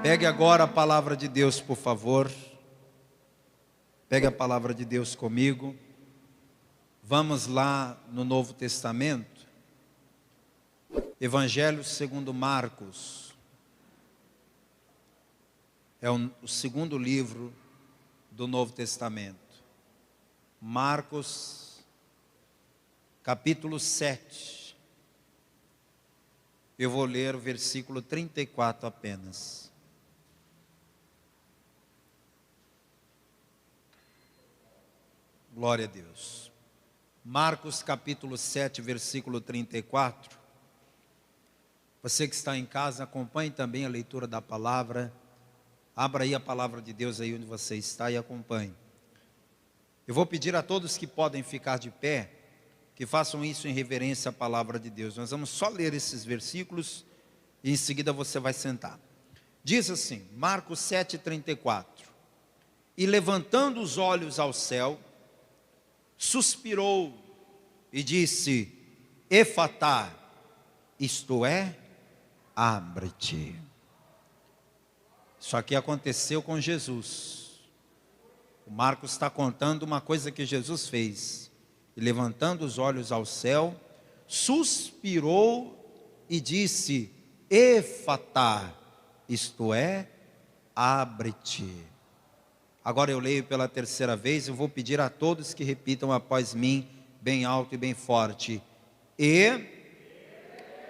Pegue agora a palavra de Deus, por favor. Pegue a palavra de Deus comigo. Vamos lá no Novo Testamento. Evangelho segundo Marcos. É o segundo livro do Novo Testamento. Marcos, capítulo 7. Eu vou ler o versículo 34 apenas. Glória a Deus. Marcos capítulo 7, versículo 34. Você que está em casa, acompanhe também a leitura da palavra. Abra aí a palavra de Deus aí onde você está e acompanhe. Eu vou pedir a todos que podem ficar de pé, que façam isso em reverência à palavra de Deus. Nós vamos só ler esses versículos e em seguida você vai sentar. Diz assim, Marcos 7, 34. E levantando os olhos ao céu, suspirou e disse, Efatá, isto é, abre-te. Isso aqui aconteceu com Jesus. O Marcos está contando uma coisa que Jesus fez. E levantando os olhos ao céu, suspirou e disse, Efatá, isto é, abre-te. Agora eu leio pela terceira vez, eu vou pedir a todos que repitam após mim, bem alto e bem forte. E,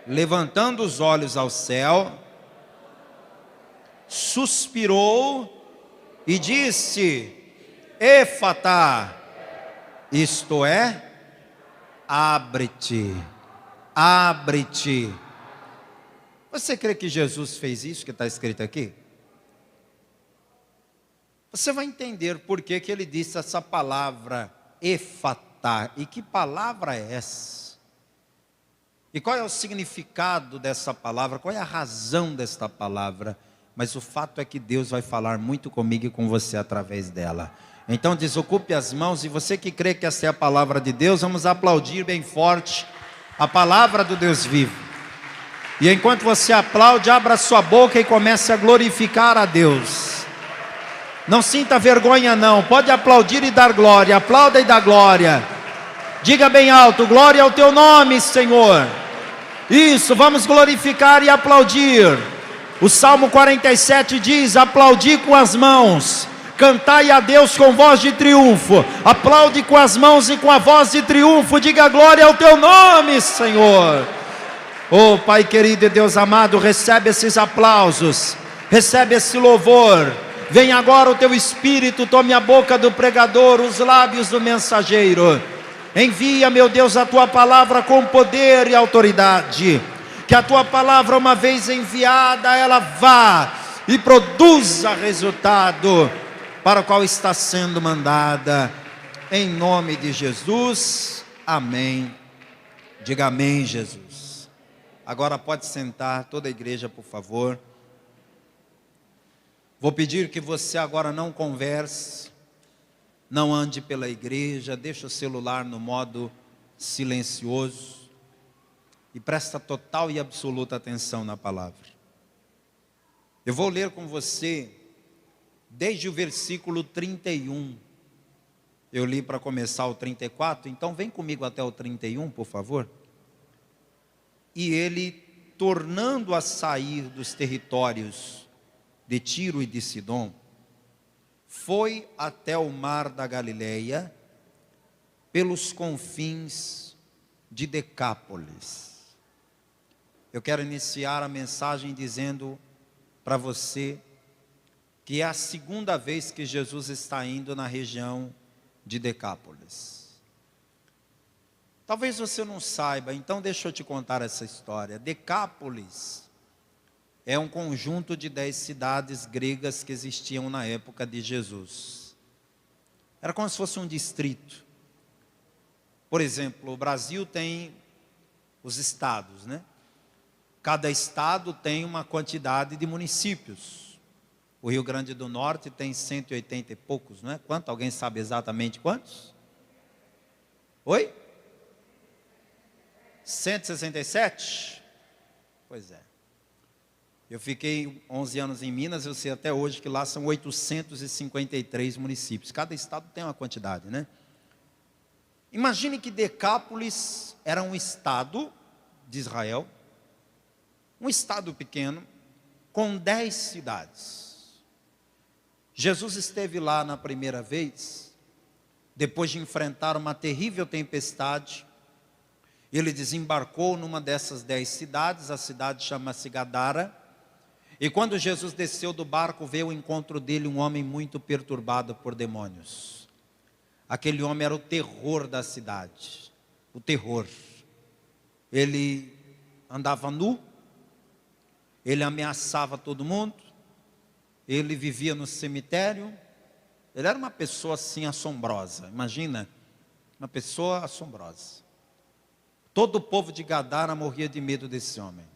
levantando os olhos ao céu, suspirou e disse, Efatá, isto é, abre-te, abre-te. Você crê que Jesus fez isso que está escrito aqui? Você vai entender por que ele disse essa palavra, Efatá. E que palavra é essa? E qual é o significado dessa palavra? Qual é a razão desta palavra? Mas o fato é que Deus vai falar muito comigo e com você através dela. Então desocupe as mãos e você que crê que essa é a palavra de Deus, vamos aplaudir bem forte a palavra do Deus vivo. E enquanto você aplaude, abra sua boca e comece a glorificar a Deus. Não sinta vergonha não, pode aplaudir e dar glória, aplauda e dá glória. Diga bem alto, glória ao teu nome, Senhor. Isso, vamos glorificar e aplaudir. O Salmo 47 diz, aplaudi com as mãos, cantai a Deus com voz de triunfo. Aplaude com as mãos e com a voz de triunfo, diga glória ao teu nome, Senhor. Oh Pai querido e Deus amado, recebe esses aplausos, recebe esse louvor. Vem agora o teu Espírito, tome a boca do pregador, os lábios do mensageiro. Envia, meu Deus, a tua palavra com poder e autoridade. Que a tua palavra, uma vez enviada, ela vá e produza resultado para o qual está sendo mandada. Em nome de Jesus, amém. Diga amém, Jesus. Agora pode sentar, toda a igreja, por favor. Vou pedir que você agora não converse, não ande pela igreja, deixe o celular no modo silencioso e presta total e absoluta atenção na palavra. Eu vou ler com você desde o versículo 31. Eu li para começar o 34, então vem comigo até o 31, por favor. E ele, tornando a sair dos territórios de Tiro e de Sidom, foi até o mar da Galileia, pelos confins de Decápolis. Eu quero iniciar a mensagem dizendo para você que é a segunda vez que Jesus está indo na região de Decápolis. Talvez você não saiba, então deixa eu te contar essa história. Decápolis é um conjunto de 10 cidades gregas que existiam na época de Jesus. Era como se fosse um distrito. Por exemplo, o Brasil tem os estados, né? Cada estado tem uma quantidade de municípios. O Rio Grande do Norte tem 180 e poucos, não é? Quanto? Alguém sabe exatamente quantos? Oi? 167? Pois é. Eu fiquei 11 anos em Minas, eu sei até hoje que lá são 853 municípios. Cada estado tem uma quantidade, né? Imagine que Decápolis era um estado de Israel, um estado pequeno, com 10 cidades. Jesus esteve lá na primeira vez, depois de enfrentar uma terrível tempestade. Ele desembarcou numa dessas 10 cidades, a cidade chama-se Gadara. E quando Jesus desceu do barco, veio ao encontro dele um homem muito perturbado por demônios. Aquele homem era o terror da cidade, o terror. Ele andava nu, ele ameaçava todo mundo, ele vivia no cemitério, ele era uma pessoa assim assombrosa, imagina, uma pessoa assombrosa. Todo o povo de Gadara morria de medo desse homem.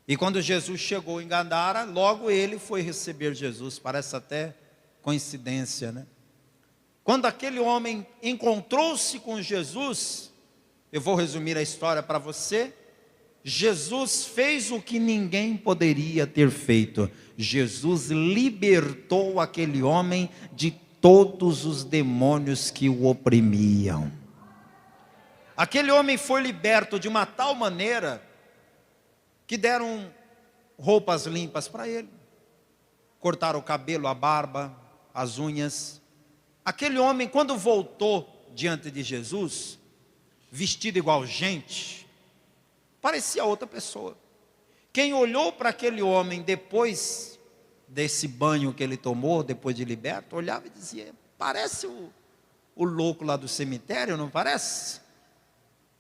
E quando Jesus chegou em Gadara, logo ele foi receber Jesus, parece até coincidência, né? Quando aquele homem encontrou-se com Jesus, eu vou resumir a história para você. Jesus fez o que ninguém poderia ter feito. Jesus libertou aquele homem de todos os demônios que o oprimiam. Aquele homem foi liberto de uma tal maneira que deram roupas limpas para ele, cortaram o cabelo, a barba, as unhas. Aquele homem, quando voltou diante de Jesus, vestido igual gente, parecia outra pessoa. Quem olhou para aquele homem depois desse banho que ele tomou, depois de liberto, olhava e dizia: parece o louco lá do cemitério, não parece?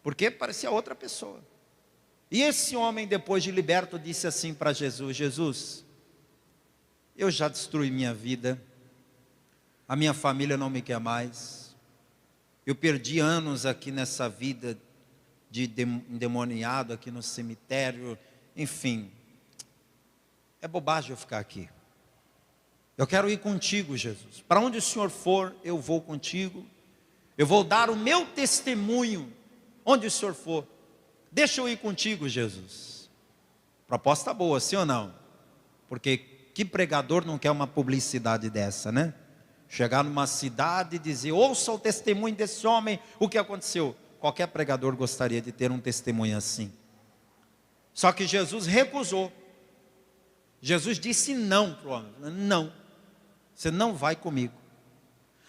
Porque parecia outra pessoa. E esse homem, depois de liberto, disse assim para Jesus: Jesus, eu já destruí minha vida, a minha família não me quer mais, eu perdi anos aqui nessa vida de endemoniado aqui no cemitério, enfim, é bobagem eu ficar aqui. Eu quero ir contigo, Jesus. Para onde o Senhor for, eu vou contigo. Eu vou dar o meu testemunho onde o Senhor for. Deixa eu ir contigo, Jesus. Proposta boa, sim ou não? Porque que pregador não quer uma publicidade dessa, né? Chegar numa cidade e dizer: ouça o testemunho desse homem, o que aconteceu. Qualquer pregador gostaria de ter um testemunho assim. Só que Jesus recusou. Jesus disse não para o homem: não, você não vai comigo.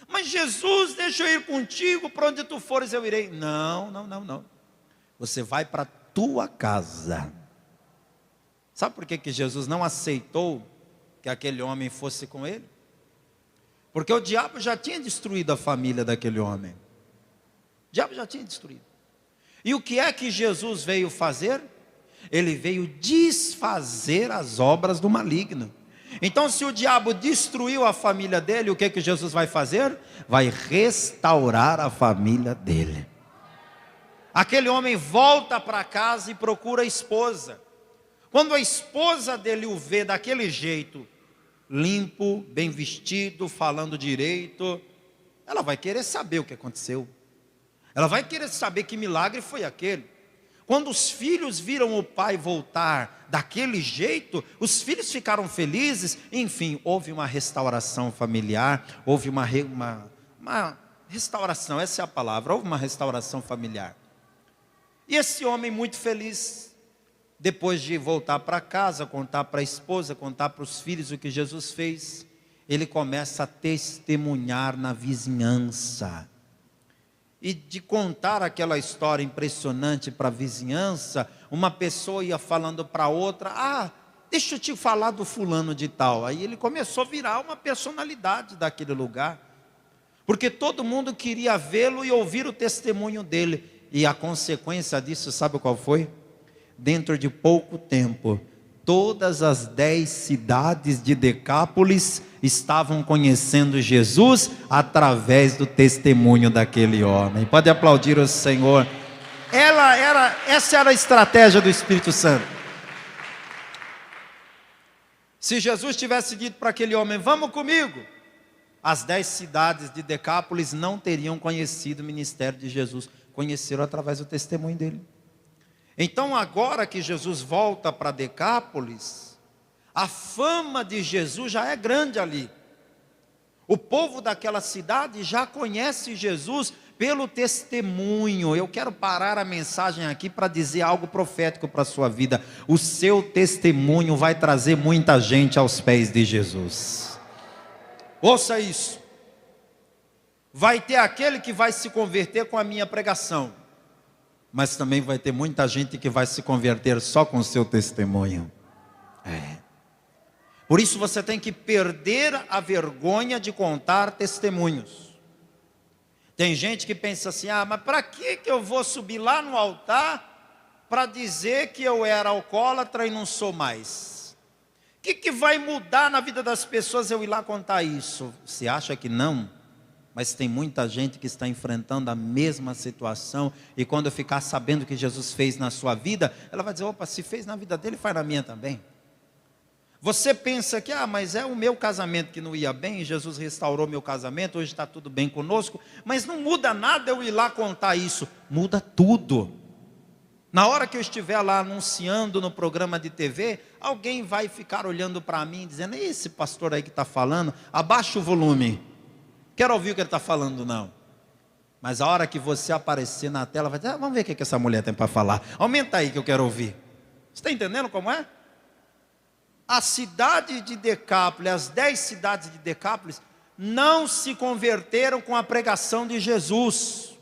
Mas Jesus, deixa eu ir contigo, para onde tu fores eu irei. Não. Você vai para a tua casa. Sabe por que Jesus não aceitou que aquele homem fosse com ele? Porque o diabo já tinha destruído a família daquele homem. O diabo já tinha destruído. E o que é que Jesus veio fazer? Ele veio desfazer as obras do maligno. Então, se o diabo destruiu a família dele, o que é que Jesus vai fazer? Vai restaurar a família dele. Aquele homem volta para casa e procura a esposa. Quando a esposa dele o vê daquele jeito, limpo, bem vestido, falando direito, ela vai querer saber o que aconteceu. Ela vai querer saber que milagre foi aquele. Quando os filhos viram o pai voltar daquele jeito, os filhos ficaram felizes. Enfim, houve uma restauração familiar, houve uma restauração, essa é a palavra, houve uma restauração familiar. E esse homem muito feliz, depois de voltar para casa, contar para a esposa, contar para os filhos o que Jesus fez, ele começa a testemunhar na vizinhança. E de contar aquela história impressionante para a vizinhança, uma pessoa ia falando para outra: deixa eu te falar do fulano de tal. Aí ele começou a virar uma personalidade daquele lugar, porque todo mundo queria vê-lo e ouvir o testemunho dele. E a consequência disso, sabe qual foi? Dentro de pouco tempo, todas as 10 cidades de Decápolis estavam conhecendo Jesus através do testemunho daquele homem. Pode aplaudir o Senhor. Essa era a estratégia do Espírito Santo. Se Jesus tivesse dito para aquele homem, vamos comigo, as 10 cidades de Decápolis não teriam conhecido o ministério de Jesus, conheceram através do testemunho dele. Então agora que Jesus volta para Decápolis, a fama de Jesus já é grande ali. O povo daquela cidade já conhece Jesus pelo testemunho. Eu quero parar a mensagem aqui para dizer algo profético para a sua vida. O seu testemunho vai trazer muita gente aos pés de Jesus. Ouça isso. Vai ter aquele que vai se converter com a minha pregação, mas também vai ter muita gente que vai se converter só com o seu testemunho. Por isso você tem que perder a vergonha de contar testemunhos. Tem gente que pensa assim, mas para que eu vou subir lá no altar para dizer que eu era alcoólatra e não sou mais? O que vai mudar na vida das pessoas eu ir lá contar isso? Você acha que não? Mas tem muita gente que está enfrentando a mesma situação, e quando ficar sabendo o que Jesus fez na sua vida, ela vai dizer, opa, se fez na vida dele, faz na minha também. Você pensa que, mas é o meu casamento que não ia bem, Jesus restaurou meu casamento, hoje está tudo bem conosco, mas não muda nada eu ir lá contar isso. Muda tudo. Na hora que eu estiver lá anunciando no programa de TV, alguém vai ficar olhando para mim, dizendo, esse pastor aí que está falando, abaixa o volume, quero ouvir o que ele está falando não. Mas a hora que você aparecer na tela, vai dizer, vamos ver o que essa mulher tem para falar, aumenta aí que eu quero ouvir. Você está entendendo como é? A cidade de Decápolis, as 10 cidades de Decápolis, não se converteram com a pregação de Jesus.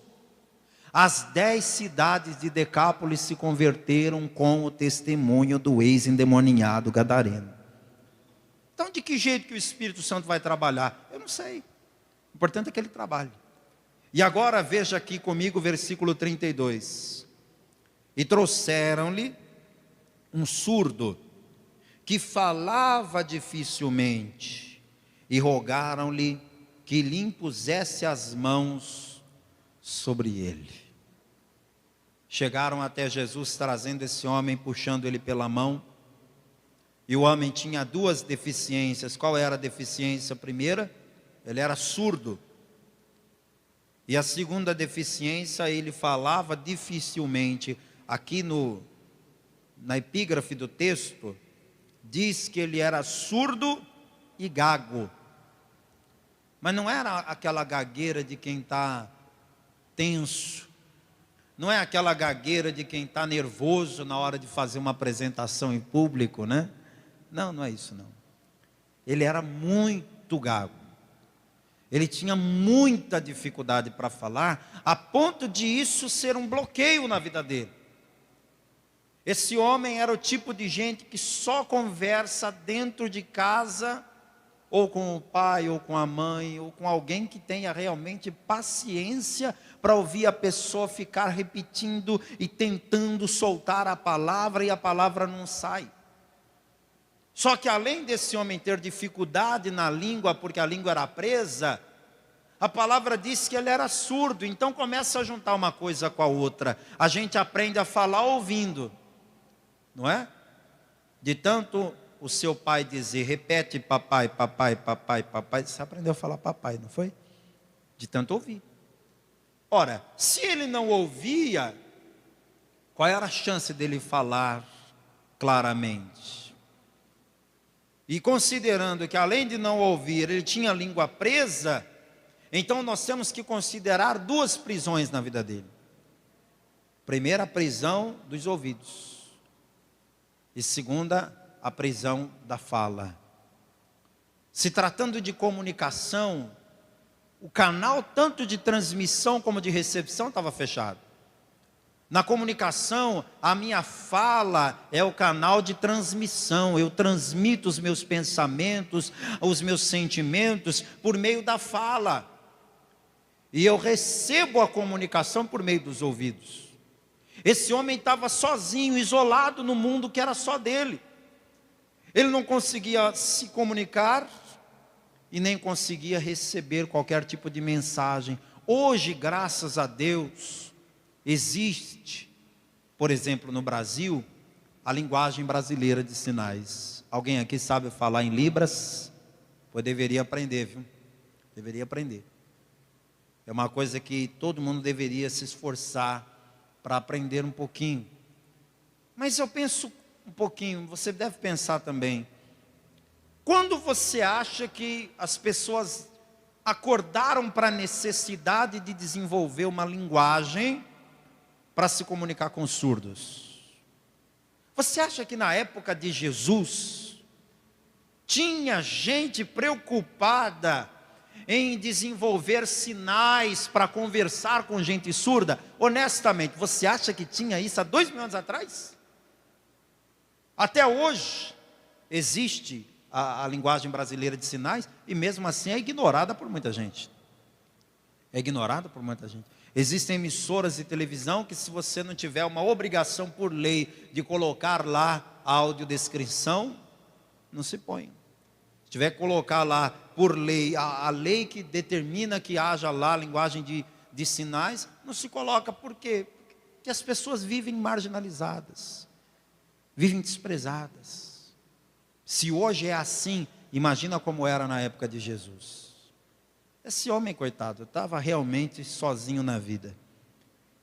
As 10 cidades de Decápolis se converteram com o testemunho do ex-endemoniado gadareno. Então de que jeito que o Espírito Santo vai trabalhar? Eu não sei. O importante é que ele trabalhe. E agora veja aqui comigo o versículo 32. E trouxeram-lhe um surdo, que falava dificilmente, e rogaram-lhe que lhe impusesse as mãos sobre ele. Chegaram até Jesus trazendo esse homem, puxando ele pela mão, e o homem tinha 2 deficiências. Qual era a deficiência? A primeira, ele era surdo, e a segunda deficiência, ele falava dificilmente. Aqui na epígrafe do texto, diz que ele era surdo e gago, mas não era aquela gagueira de quem está tenso, não é aquela gagueira de quem está nervoso na hora de fazer uma apresentação em público, né? Não é isso não. Ele era muito gago, ele tinha muita dificuldade para falar, a ponto de isso ser um bloqueio na vida dele. Esse homem era o tipo de gente que só conversa dentro de casa, ou com o pai, ou com a mãe, ou com alguém que tenha realmente paciência para ouvir a pessoa ficar repetindo e tentando soltar a palavra, e a palavra não sai. Só que além desse homem ter dificuldade na língua, porque a língua era presa, a palavra diz que ele era surdo. Então começa a juntar uma coisa com a outra. A gente aprende a falar ouvindo, não é? De tanto o seu pai dizer, repete papai, papai, papai, papai, você aprendeu a falar papai, não foi? De tanto ouvir. Ora, se ele não ouvia, qual era a chance dele falar claramente? E considerando que além de não ouvir, ele tinha a língua presa, então nós temos que considerar 2 prisões na vida dele. Primeira, a prisão dos ouvidos. E segunda, a prisão da fala. Se tratando de comunicação, o canal tanto de transmissão como de recepção estava fechado. Na comunicação, a minha fala é o canal de transmissão. Eu transmito os meus pensamentos, os meus sentimentos por meio da fala. E eu recebo a comunicação por meio dos ouvidos. Esse homem estava sozinho, isolado no mundo que era só dele. Ele não conseguia se comunicar e nem conseguia receber qualquer tipo de mensagem. Hoje, graças a Deus, existe, por exemplo, no Brasil, a linguagem brasileira de sinais. Alguém aqui sabe falar em Libras? Pois deveria aprender, viu? Deveria aprender. É uma coisa que todo mundo deveria se esforçar para aprender um pouquinho. Mas eu penso um pouquinho, você deve pensar também. Quando você acha que as pessoas acordaram para a necessidade de desenvolver uma linguagem para se comunicar com surdos? Você acha que na época de Jesus tinha gente preocupada em desenvolver sinais para conversar com gente surda? Honestamente, você acha que tinha isso há 2000 anos atrás? Até hoje existe a linguagem brasileira de sinais, e mesmo assim é ignorada por muita gente. É ignorada por muita gente. Existem emissoras de televisão que, se você não tiver uma obrigação por lei de colocar lá a audiodescrição, não se põe. Se tiver que colocar lá por lei, a lei que determina que haja lá a linguagem de sinais, não se coloca. Por quê? Porque as pessoas vivem marginalizadas, vivem desprezadas. Se hoje é assim, imagina como era na época de Jesus. Esse homem, coitado, estava realmente sozinho na vida.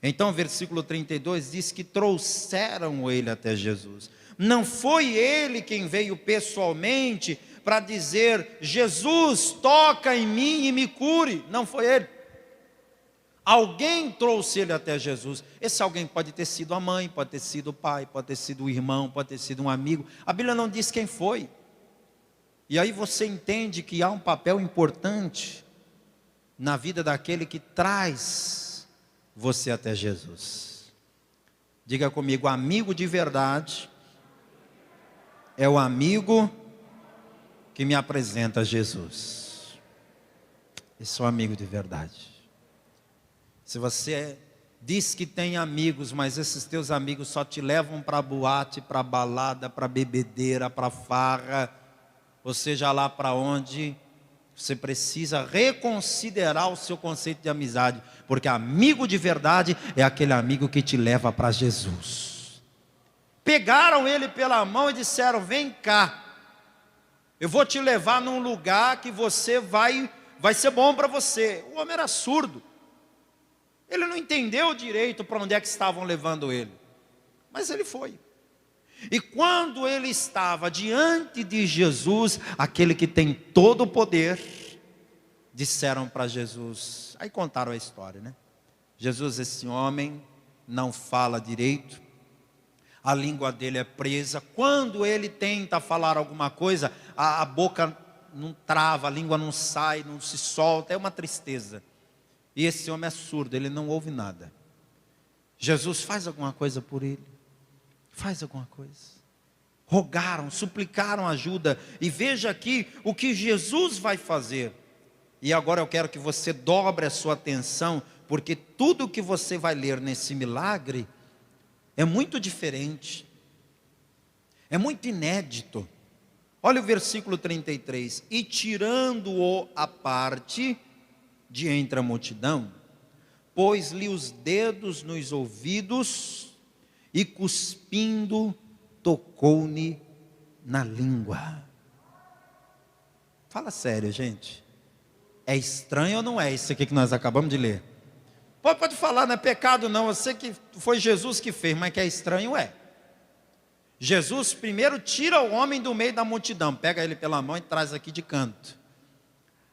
Então, versículo 32 diz que trouxeram ele até Jesus. Não foi ele quem veio pessoalmente para dizer: Jesus, toca em mim e me cure. Não foi ele. Alguém trouxe ele até Jesus. Esse alguém pode ter sido a mãe, pode ter sido o pai, pode ter sido o irmão, pode ter sido um amigo. A Bíblia não diz quem foi. E aí você entende que há um papel importante na vida daquele que traz você até Jesus. Diga comigo: amigo de verdade é o amigo que me apresenta a Jesus. Esse é o amigo de verdade. Se você diz que tem amigos, mas esses teus amigos só te levam para boate, para balada, para bebedeira, para farra, ou seja lá para onde, você precisa reconsiderar o seu conceito de amizade, porque amigo de verdade é aquele amigo que te leva para Jesus. Pegaram ele pela mão e disseram: vem cá, eu vou te levar num lugar que você vai ser bom para você. O homem era surdo. Ele não entendeu direito para onde é que estavam levando ele, mas ele foi. E quando ele estava diante de Jesus, aquele que tem todo o poder, disseram para Jesus, aí contaram a história, né? Jesus, esse homem não fala direito, a língua dele é presa. Quando ele tenta falar alguma coisa, a boca não trava, a língua não sai, não se solta, é uma tristeza. E esse homem é surdo, ele não ouve nada. Jesus, faz alguma coisa por ele. Faz alguma coisa. Rogaram, suplicaram ajuda. E veja aqui o que Jesus vai fazer. E agora eu quero que você dobre a sua atenção, porque tudo que você vai ler nesse milagre é muito diferente. É muito inédito. Olha o versículo 33. E tirando-o à parte de entre a multidão, pôs-lhe os dedos nos ouvidos e, cuspindo, tocou-lhe na língua. Fala sério, gente. É estranho ou não é isso aqui que nós acabamos de ler? Pode falar, não é pecado não, eu sei que foi Jesus que fez, mas que é estranho é. Jesus primeiro tira o homem do meio da multidão, pega ele pela mão e traz aqui de canto.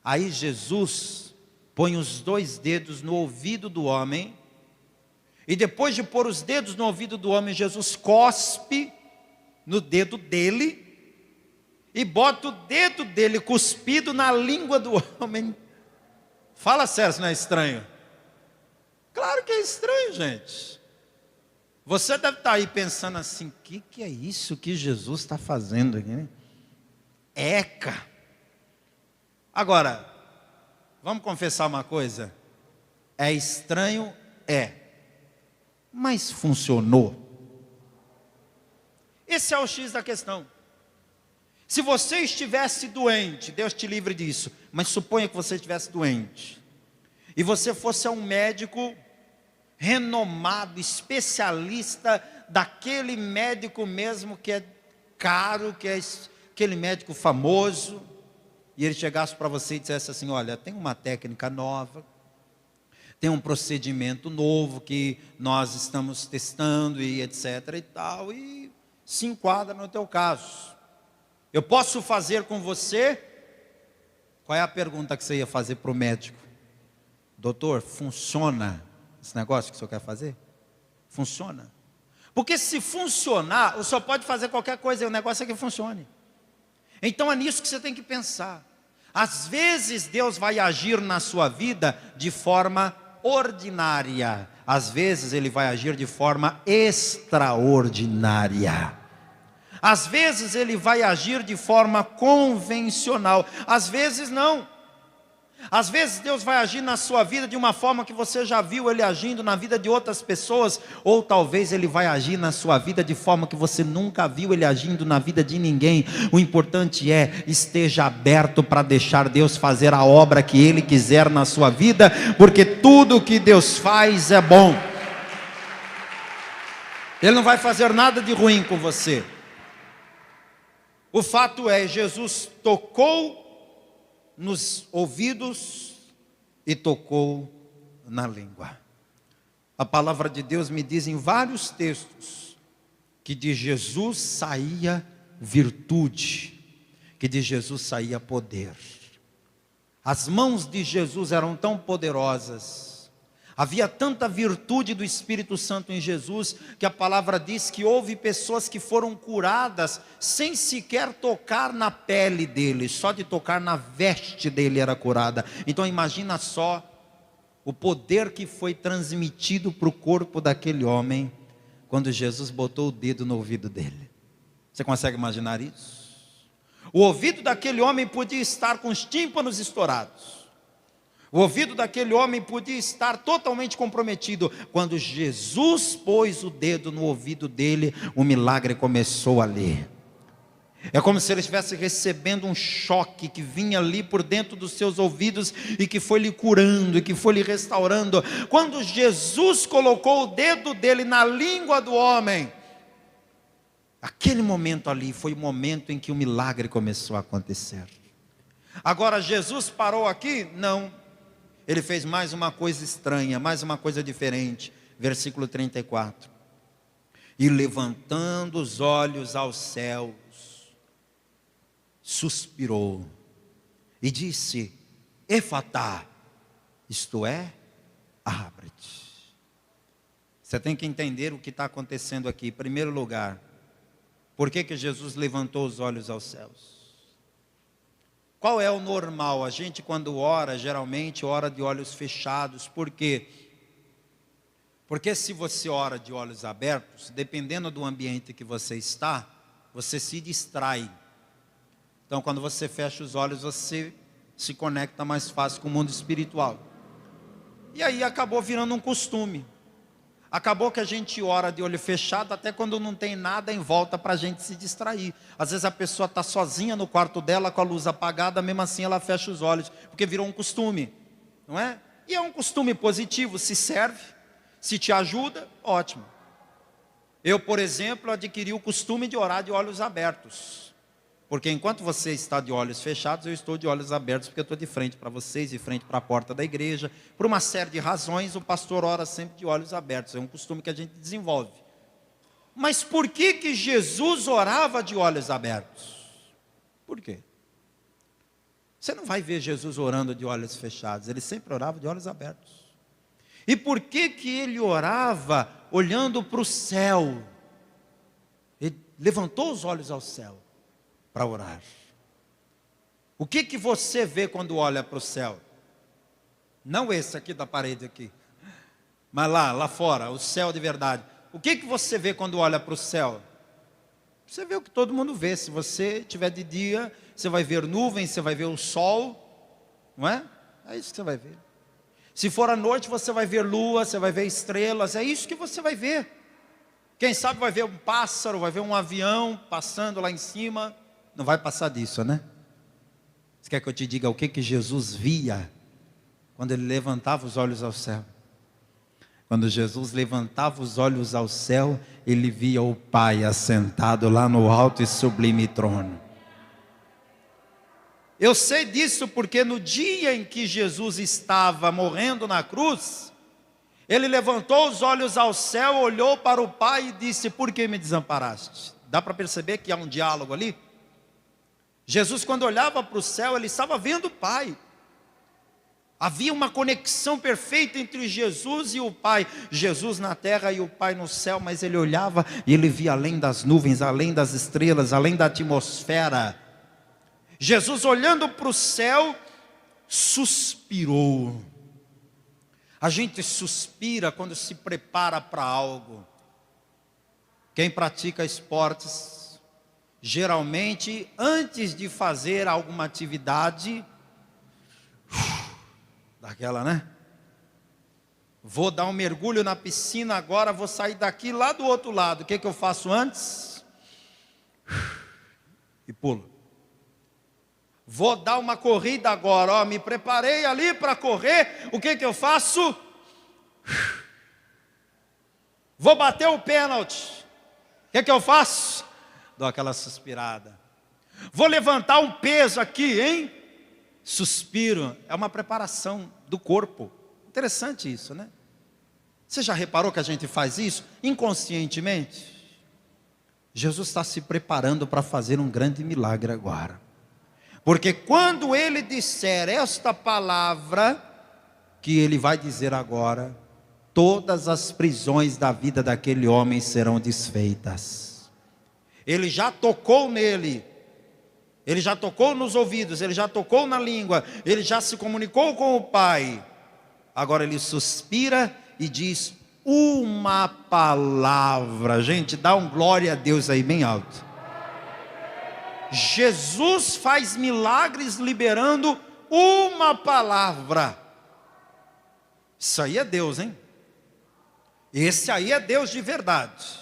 Aí Jesus põe os 2 dedos no ouvido do homem, e depois de pôr os dedos no ouvido do homem, Jesus cospe no dedo dele, e bota o dedo dele cuspido na língua do homem. Fala sério, se não é estranho? Claro que é estranho, gente. Você deve estar aí pensando assim: o que é isso que Jesus está fazendo aqui, né? Eca! Agora, vamos confessar uma coisa? É estranho? É. Mas funcionou. Esse é o X da questão. Se você estivesse doente, Deus te livre disso, mas suponha que você estivesse doente, e você fosse a um médico renomado, especialista daquele médico mesmo que é caro, que é aquele médico famoso, e ele chegasse para você e dissesse assim: olha, tem uma técnica nova, tem um procedimento novo que nós estamos testando e etc e tal, e se enquadra no teu caso. Eu posso fazer com você? Qual é a pergunta que você ia fazer para o médico? Doutor, funciona esse negócio que o senhor quer fazer? Funciona? Porque se funcionar, o senhor pode fazer qualquer coisa, e o negócio é que funcione. Então é nisso que você tem que pensar. Às vezes Deus vai agir na sua vida de forma ordinária, às vezes Ele vai agir de forma extraordinária. Às vezes Ele vai agir de forma convencional, às vezes não. Às vezes Deus vai agir na sua vida de uma forma que você já viu Ele agindo na vida de outras pessoas, ou talvez Ele vai agir na sua vida de forma que você nunca viu Ele agindo na vida de ninguém. O importante é, esteja aberto para deixar Deus fazer a obra que Ele quiser na sua vida, porque tudo que Deus faz é bom. Ele não vai fazer nada de ruim com você. O fato é, Jesus tocou nos ouvidos e tocou na língua. A palavra de Deus me diz em vários textos que de Jesus saía virtude, que de Jesus saía poder. As mãos de Jesus eram tão poderosas, havia tanta virtude do Espírito Santo em Jesus, que a palavra diz que houve pessoas que foram curadas sem sequer tocar na pele dele, só de tocar na veste dele era curada. Então imagina só o poder que foi transmitido para o corpo daquele homem, quando Jesus botou o dedo no ouvido dele. Você consegue imaginar isso? O ouvido daquele homem podia estar com os tímpanos estourados. O ouvido daquele homem podia estar totalmente comprometido. Quando Jesus pôs o dedo no ouvido dele, o milagre começou ali. É como se ele estivesse recebendo um choque que vinha ali por dentro dos seus ouvidos e que foi lhe curando, e que foi lhe restaurando. Quando Jesus colocou o dedo dele na língua do homem, aquele momento ali foi o momento em que o milagre começou a acontecer. Agora Jesus parou aqui? Não. Ele fez mais uma coisa estranha, mais uma coisa diferente. Versículo 34. E levantando os olhos aos céus, suspirou e disse: Efatá, isto é, abre-te. Você tem que entender o que está acontecendo aqui. Em primeiro lugar, por que Jesus levantou os olhos aos céus? Qual é o normal? A gente quando ora, geralmente ora de olhos fechados. Por quê? Porque se você ora de olhos abertos, dependendo do ambiente que você está, você se distrai. Então quando você fecha os olhos, você se conecta mais fácil com o mundo espiritual. E aí acabou virando um costume. Acabou que a gente ora de olho fechado até quando não tem nada em volta para a gente se distrair. Às vezes a pessoa está sozinha no quarto dela com a luz apagada, mesmo assim ela fecha os olhos, porque virou um costume, não é? E é um costume positivo, se serve, se te ajuda, ótimo. Eu, por exemplo, adquiri o costume de orar de olhos abertos. Porque enquanto você está de olhos fechados, eu estou de olhos abertos, porque eu estou de frente para vocês, de frente para a porta da igreja. Por uma série de razões, o pastor ora sempre de olhos abertos. É um costume que a gente desenvolve. Mas por que Jesus orava de olhos abertos? Por quê? Você não vai ver Jesus orando de olhos fechados. Ele sempre orava de olhos abertos. E por que ele orava olhando para o céu? Ele levantou os olhos ao céu para orar. O que você vê quando olha para o céu? Não esse aqui da parede aqui, mas lá fora, o céu de verdade. O que você vê quando olha para o céu? Você vê o que todo mundo vê. Se você estiver de dia, você vai ver nuvens, você vai ver o sol, não é? É isso que você vai ver. Se for à noite, você vai ver lua, você vai ver estrelas, é isso que você vai ver. Quem sabe vai ver um pássaro, vai ver um avião passando lá em cima. Não vai passar disso, né? Você quer que eu te diga o que Jesus via quando ele levantava os olhos ao céu? Quando Jesus levantava os olhos ao céu, ele via o Pai assentado lá no alto e sublime trono. Eu sei disso porque no dia em que Jesus estava morrendo na cruz, ele levantou os olhos ao céu, olhou para o Pai e disse: por que me desamparaste? Dá para perceber que há um diálogo ali? Jesus, quando olhava para o céu, ele estava vendo o Pai. Havia uma conexão perfeita entre Jesus e o Pai. Jesus na terra e o Pai no céu, mas ele olhava e ele via além das nuvens, além das estrelas, além da atmosfera. Jesus, olhando para o céu, suspirou. A gente suspira quando se prepara para algo. Quem pratica esportes, geralmente, antes de fazer alguma atividade, daquela, né? Vou dar um mergulho na piscina agora, vou sair daqui lá do outro lado. O que eu faço antes? E pulo. Vou dar uma corrida agora, ó, me preparei ali para correr. O que eu faço? Vou bater o pênalti. O que eu faço? Dou aquela suspirada. Vou levantar um peso aqui, hein? Suspiro. É uma preparação do corpo. Interessante isso, né? Você já reparou que a gente faz isso inconscientemente? Jesus está se preparando para fazer um grande milagre agora. Porque quando ele disser esta palavra que ele vai dizer agora, todas as prisões da vida daquele homem serão desfeitas. Ele já tocou nele, ele já tocou nos ouvidos, ele já tocou na língua, ele já se comunicou com o Pai. Agora ele suspira e diz uma palavra. Gente, dá um glória a Deus aí bem alto. Jesus faz milagres liberando uma palavra. Isso aí é Deus, hein? Esse aí é Deus de verdade.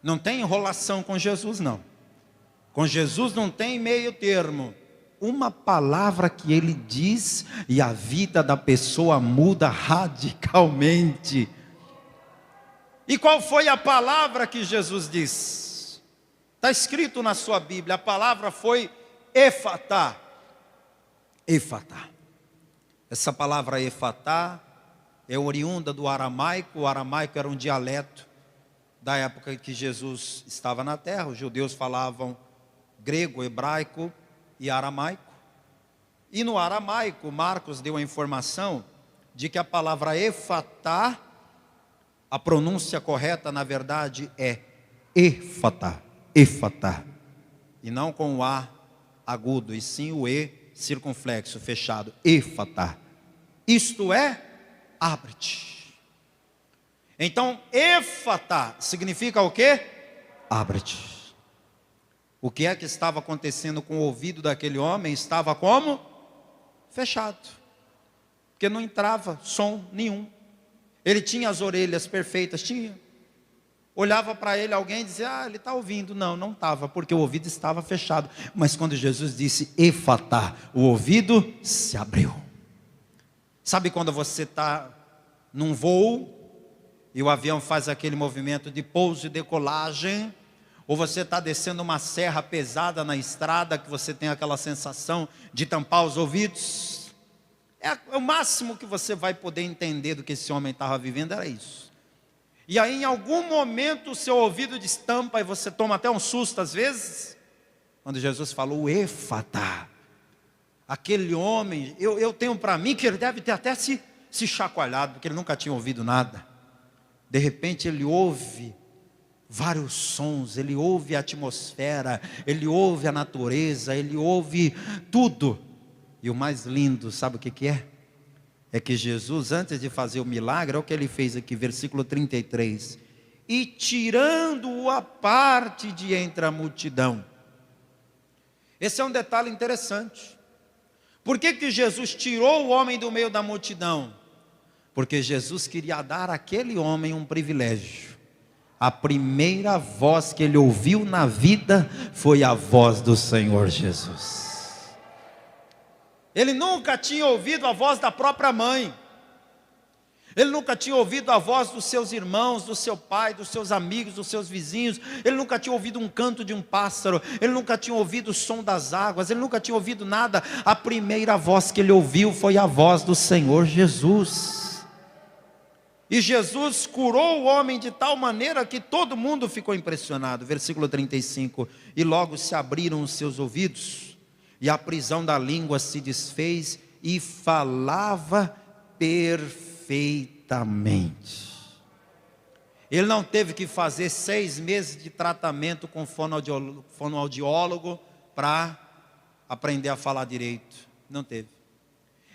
Não tem enrolação com Jesus, não. Com Jesus não tem meio termo. Uma palavra que ele diz e a vida da pessoa muda radicalmente. E qual foi a palavra que Jesus disse? Está escrito na sua Bíblia, a palavra foi efatá. Efatá. Essa palavra efatá é oriunda do aramaico. O aramaico era um dialeto da época em que Jesus estava na terra. Os judeus falavam grego, hebraico e aramaico. E no aramaico, Marcos deu a informação de que a palavra efatá, a pronúncia correta na verdade é efatá. Efatá, e não com o A agudo, e sim o E circunflexo, fechado, efatá. Isto é, abre-te. Então, efatá significa o quê? Abre-te. O que é que estava acontecendo com o ouvido daquele homem? Estava como? Fechado, porque não entrava som nenhum. Ele tinha as orelhas perfeitas, tinha. Olhava para ele alguém e dizia: ele está ouvindo. Não, não estava, porque o ouvido estava fechado. Mas quando Jesus disse efatá, o ouvido se abriu. Sabe quando você está num voo e o avião faz aquele movimento de pouso e decolagem, ou você está descendo uma serra pesada na estrada, que você tem aquela sensação de tampar os ouvidos? É o máximo que você vai poder entender do que esse homem estava vivendo, era isso. E aí em algum momento o seu ouvido destampa e você toma até um susto às vezes. Quando Jesus falou efatá, aquele homem, eu tenho para mim que ele deve ter até se chacoalhado, porque ele nunca tinha ouvido nada. De repente ele ouve vários sons, ele ouve a atmosfera, ele ouve a natureza, ele ouve tudo. E o mais lindo, sabe o que é? É que Jesus, antes de fazer o milagre, é o que ele fez aqui, versículo 33. E tirando-o à parte de entre a multidão. Esse é um detalhe interessante. Por que Jesus tirou o homem do meio da multidão? Porque Jesus queria dar àquele homem um privilégio. A primeira voz que ele ouviu na vida foi a voz do Senhor Jesus. Ele nunca tinha ouvido a voz da própria mãe. Ele nunca tinha ouvido a voz dos seus irmãos, do seu pai, dos seus amigos, dos seus vizinhos. Ele nunca tinha ouvido um canto de um pássaro. Ele nunca tinha ouvido o som das águas. Ele nunca tinha ouvido nada. A primeira voz que ele ouviu foi a voz do Senhor Jesus. E Jesus curou o homem de tal maneira que todo mundo ficou impressionado. Versículo 35. E logo se abriram os seus ouvidos, e a prisão da língua se desfez, e falava perfeitamente. Ele não teve que fazer 6 meses de tratamento com fonoaudiólogo para aprender a falar direito. Não teve.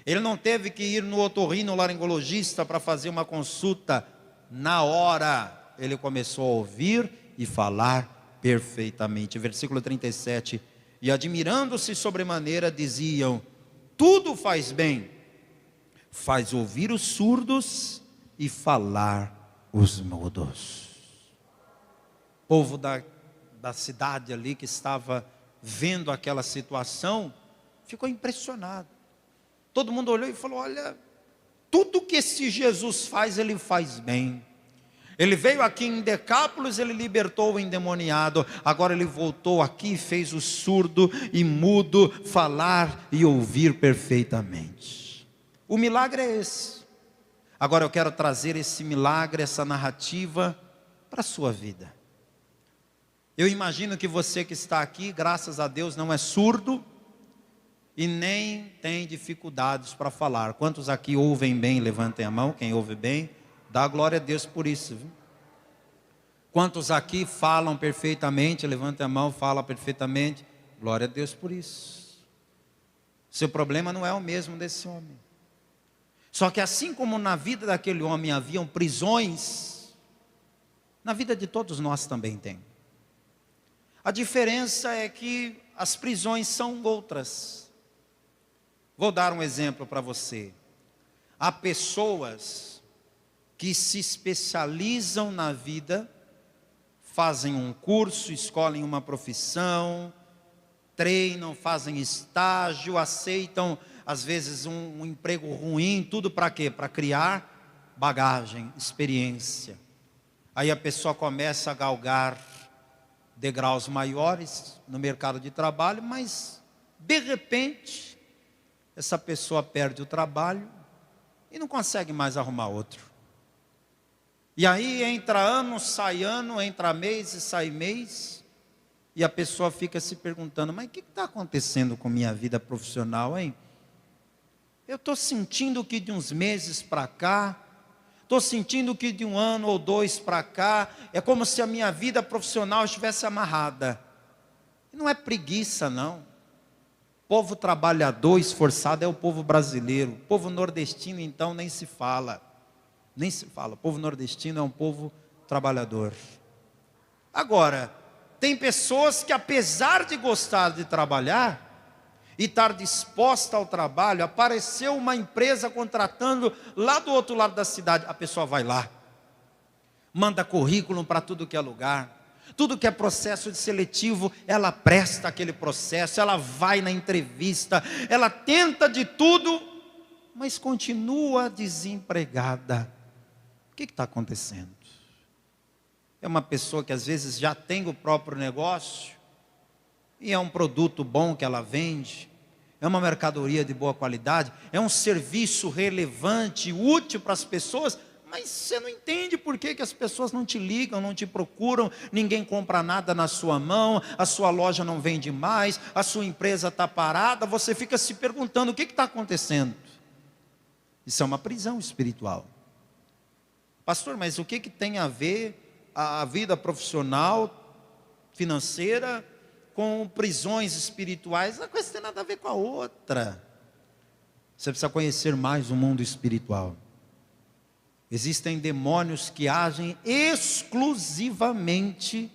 Ele não teve que ir no otorrinolaringologista para fazer uma consulta. Na hora, ele começou a ouvir e falar perfeitamente. Versículo 37. E admirando-se sobremaneira, diziam: tudo faz bem. Faz ouvir os surdos e falar os mudos. O povo da cidade ali que estava vendo aquela situação ficou impressionado. Todo mundo olhou e falou: olha, tudo que esse Jesus faz, ele faz bem. Ele veio aqui em Decápolis, ele libertou o endemoniado. Agora ele voltou aqui e fez o surdo e mudo falar e ouvir perfeitamente. O milagre é esse. Agora eu quero trazer esse milagre, essa narrativa para a sua vida. Eu imagino que você que está aqui, graças a Deus, não é surdo e nem tem dificuldades para falar. Quantos aqui ouvem bem? Levantem a mão. Quem ouve bem, dá glória a Deus por isso, viu? Quantos aqui falam perfeitamente? Levantem a mão, fala perfeitamente. Glória a Deus por isso. Seu problema não é o mesmo desse homem. Só que assim como na vida daquele homem haviam prisões, na vida de todos nós também tem. A diferença é que as prisões são outras. Vou dar um exemplo para você. Há pessoas que se especializam na vida, fazem um curso, escolhem uma profissão, treinam, fazem estágio, aceitam às vezes um emprego ruim, tudo para quê? Para criar bagagem, experiência. Aí a pessoa começa a galgar degraus maiores no mercado de trabalho, mas de repente essa pessoa perde o trabalho e não consegue mais arrumar outro. E aí entra ano, entra mês e sai mês, e a pessoa fica se perguntando: mas o que está acontecendo com minha vida profissional, hein? Eu estou sentindo que de uns meses para cá, estou sentindo que de 1 ano ou 2 para cá, é como se a minha vida profissional estivesse amarrada. Não é preguiça, não. Povo trabalhador, esforçado é o povo brasileiro. O povo nordestino, então, nem se fala. Nem se fala. O povo nordestino é um povo trabalhador. Agora, tem pessoas que, apesar de gostar de trabalhar e estar disposta ao trabalho, apareceu uma empresa contratando lá do outro lado da cidade, a pessoa vai lá, manda currículo para tudo que é lugar, tudo que é processo de seletivo, ela presta aquele processo, ela vai na entrevista, ela tenta de tudo, mas continua desempregada. O que está acontecendo? É uma pessoa que às vezes já tem o próprio negócio, e é um produto bom que ela vende, é uma mercadoria de boa qualidade, é um serviço relevante, útil para as pessoas, mas você não entende por que as pessoas não te ligam, não te procuram, ninguém compra nada na sua mão, a sua loja não vende mais, a sua empresa está parada, você fica se perguntando: o que está acontecendo? Isso é uma prisão espiritual. Pastor, mas o que tem a ver a vida profissional, financeira, com prisões espirituais? Uma coisa não tem nada a ver com a outra. Você precisa conhecer mais o mundo espiritual. Existem demônios que agem exclusivamente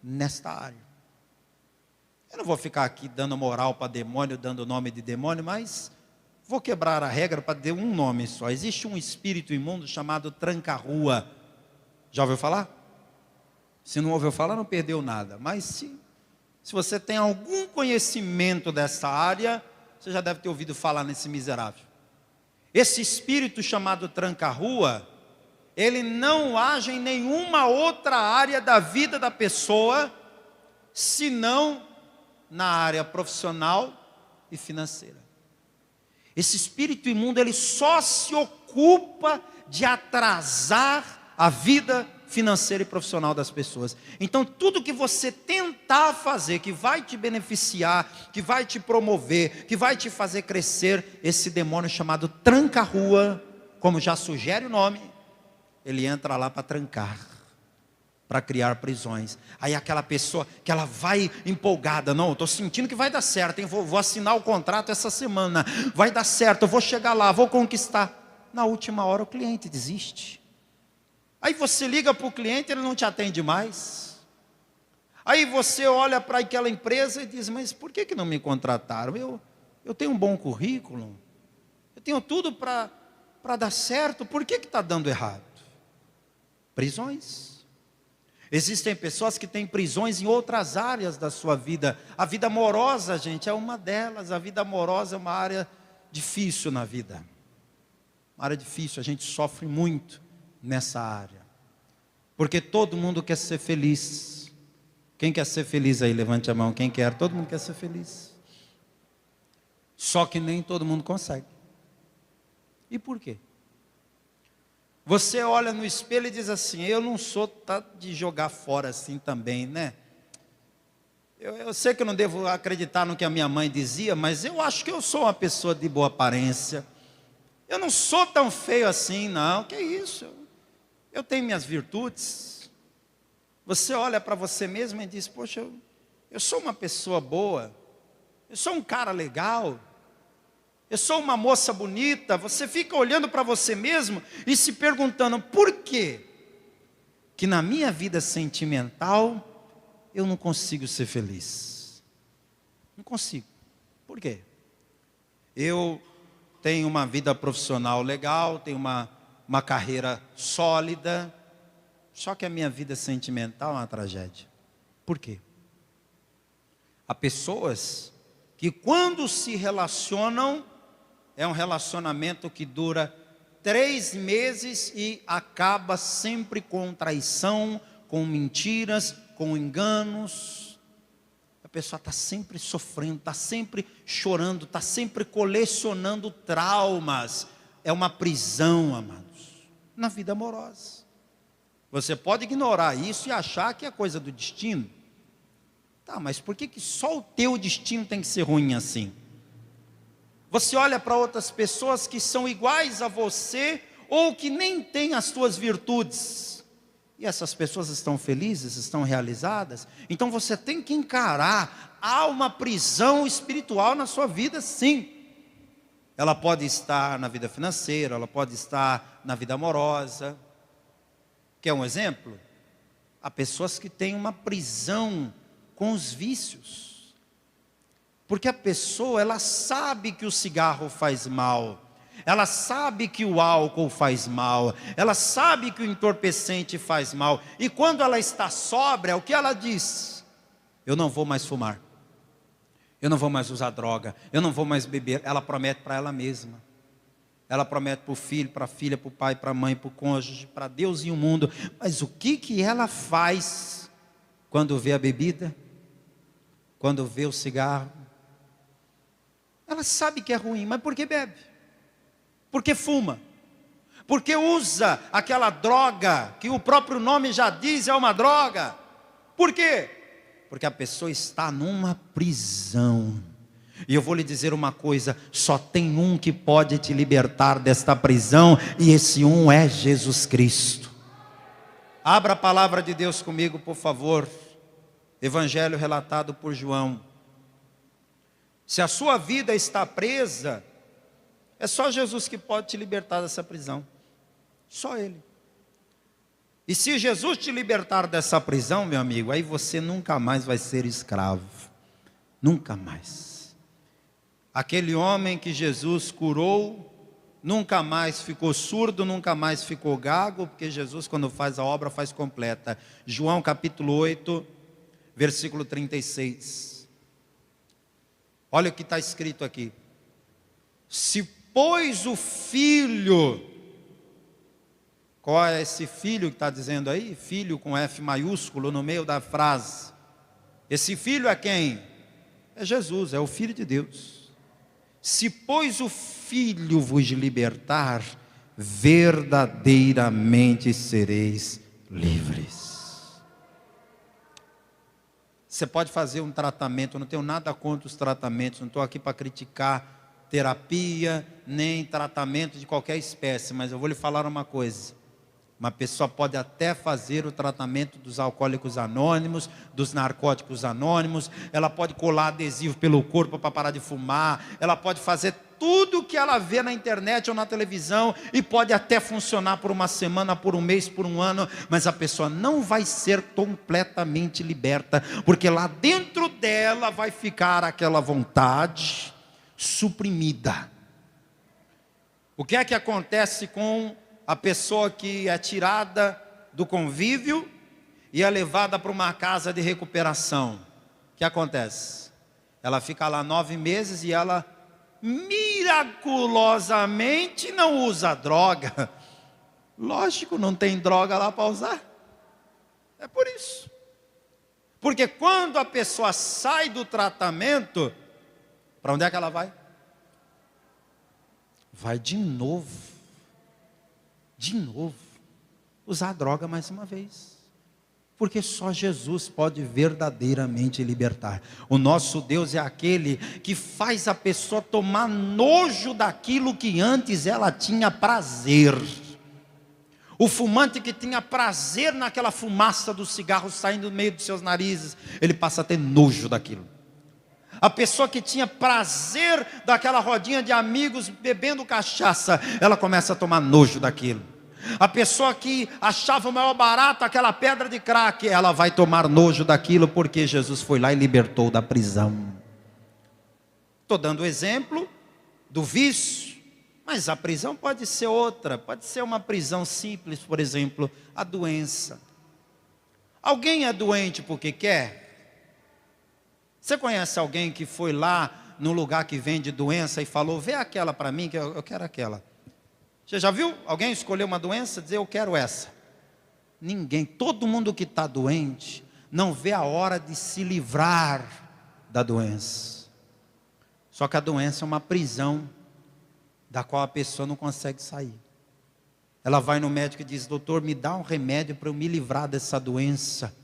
nesta área. Eu não vou ficar aqui dando moral para demônio, dando nome de demônio, mas vou quebrar a regra para dar um nome só. Existe um espírito imundo chamado tranca-rua. Já ouviu falar? Se não ouviu falar, não perdeu nada. Mas se você tem algum conhecimento dessa área, você já deve ter ouvido falar nesse miserável. Esse espírito chamado tranca-rua, ele não age em nenhuma outra área da vida da pessoa, senão na área profissional e financeira. Esse espírito imundo, ele só se ocupa de atrasar a vida financeira e profissional das pessoas. Então, tudo que você tentar fazer, que vai te beneficiar, que vai te promover, que vai te fazer crescer, esse demônio chamado tranca-rua, como já sugere o nome, ele entra lá para trancar, para criar prisões. Aí aquela pessoa que ela vai empolgada, não, eu estou sentindo que vai dar certo, hein? Vou assinar o contrato essa semana, vai dar certo, eu vou chegar lá, vou conquistar. Na última hora o cliente desiste. Aí você liga para o cliente, ele não te atende mais. Aí você olha para aquela empresa e diz, mas por que não me contrataram? Eu tenho um bom currículo, eu tenho tudo para dar certo, por que está dando errado? Prisões. Existem pessoas que têm prisões em outras áreas da sua vida. A vida amorosa, gente, é uma delas. A vida amorosa é uma área difícil na vida. Uma área difícil, a gente sofre muito nessa área. Porque todo mundo quer ser feliz. Quem quer ser feliz aí? Levante a mão. Quem quer? Todo mundo quer ser feliz. Só que nem todo mundo consegue. E por quê? Você olha no espelho e diz assim, eu não sou de jogar fora assim também, né? Eu sei que eu não devo acreditar no que a minha mãe dizia, mas eu acho que eu sou uma pessoa de boa aparência. Eu não sou tão feio assim, não. Que isso? Eu tenho minhas virtudes. Você olha para você mesmo e diz, poxa, eu sou uma pessoa boa. Eu sou um cara legal. Eu sou uma moça bonita. Você fica olhando para você mesmo e se perguntando, por quê que na minha vida sentimental eu não consigo ser feliz? Não consigo. Por quê? Eu tenho uma vida profissional legal, tenho uma carreira sólida, só que a minha vida sentimental é uma tragédia. Por quê? Há pessoas que quando se relacionam, é um relacionamento que dura 3 meses e acaba sempre com traição, com mentiras, com enganos. A pessoa está sempre sofrendo, está sempre chorando, está sempre colecionando traumas. É uma prisão, amados, na vida amorosa. Você pode ignorar isso e achar que é coisa do destino. Tá, mas por que só o teu destino tem que ser ruim assim? Você olha para outras pessoas que são iguais a você ou que nem têm as suas virtudes. E essas pessoas estão felizes, estão realizadas. Então você tem que encarar, há uma prisão espiritual na sua vida, sim. Ela pode estar na vida financeira, ela pode estar na vida amorosa. Quer um exemplo? Há pessoas que têm uma prisão com os vícios. Porque a pessoa, ela sabe que o cigarro faz mal, ela sabe que o álcool faz mal, ela sabe que o entorpecente faz mal, e quando ela está sóbria, o que ela diz? Eu não vou mais fumar, eu não vou mais usar droga, eu não vou mais beber. Ela promete para ela mesma, ela promete para o filho, para a filha, para o pai, para a mãe, para o cônjuge, para Deus e o mundo. Mas o que ela faz quando vê a bebida, quando vê o cigarro? Ela sabe que é ruim, mas por que bebe? Porque fuma? Porque usa aquela droga, que o próprio nome já diz, é uma droga. Por quê? Porque a pessoa está numa prisão. E eu vou lhe dizer uma coisa, só tem um que pode te libertar desta prisão, e esse um é Jesus Cristo. Abra a palavra de Deus comigo, por favor. Evangelho relatado por João. Se a sua vida está presa, é só Jesus que pode te libertar dessa prisão. Só Ele. E se Jesus te libertar dessa prisão, meu amigo, aí você nunca mais vai ser escravo. Nunca mais. Aquele homem que Jesus curou, nunca mais ficou surdo, nunca mais ficou gago, porque Jesus, quando faz a obra, faz completa. João capítulo 8, versículo 36. Olha o que está escrito aqui. Se pois o filho, qual é esse filho que está dizendo aí? Filho com F maiúsculo no meio da frase. Esse filho é quem? É Jesus, é o Filho de Deus. Se pois o Filho vos libertar, verdadeiramente sereis livres. Você pode fazer um tratamento, eu não tenho nada contra os tratamentos, não estou aqui para criticar terapia, nem tratamento de qualquer espécie, mas eu vou lhe falar uma coisa. Uma pessoa pode até fazer o tratamento dos alcoólicos anônimos, dos narcóticos anônimos, ela pode colar adesivo pelo corpo para parar de fumar, ela pode fazer tudo o que ela vê na internet ou na televisão, e pode até funcionar por uma semana, por um mês, por um ano, mas a pessoa não vai ser completamente liberta, porque lá dentro dela vai ficar aquela vontade suprimida. O que é que acontece com a pessoa que é tirada do convívio e é levada para uma casa de recuperação? O que acontece? Ela fica lá 9 meses e ela miraculosamente não usa droga. Lógico, não tem droga lá para usar. É por isso. Porque quando a pessoa sai do tratamento, para onde é que ela vai? Vai de novo usar a droga mais uma vez, porque só Jesus pode verdadeiramente libertar. O nosso Deus é aquele que faz a pessoa tomar nojo daquilo que antes ela tinha prazer. O fumante que tinha prazer naquela fumaça do cigarro saindo do meio dos seus narizes, ele passa a ter nojo daquilo. A pessoa que tinha prazer daquela rodinha de amigos bebendo cachaça, ela começa a tomar nojo daquilo. A pessoa que achava o maior barato aquela pedra de crack, ela vai tomar nojo daquilo, porque Jesus foi lá e libertou da prisão. Estou dando o exemplo do vício, mas a prisão pode ser outra, pode ser uma prisão simples, por exemplo, a doença. Alguém é doente porque quer? Você conhece alguém que foi lá no lugar que vende doença e falou, vê aquela para mim, que eu quero aquela. Você já viu alguém escolher uma doença e dizer, eu quero essa? Ninguém. Todo mundo que está doente não vê a hora de se livrar da doença. Só que a doença é uma prisão da qual a pessoa não consegue sair. Ela vai no médico e diz, doutor, me dá um remédio para eu me livrar dessa doença,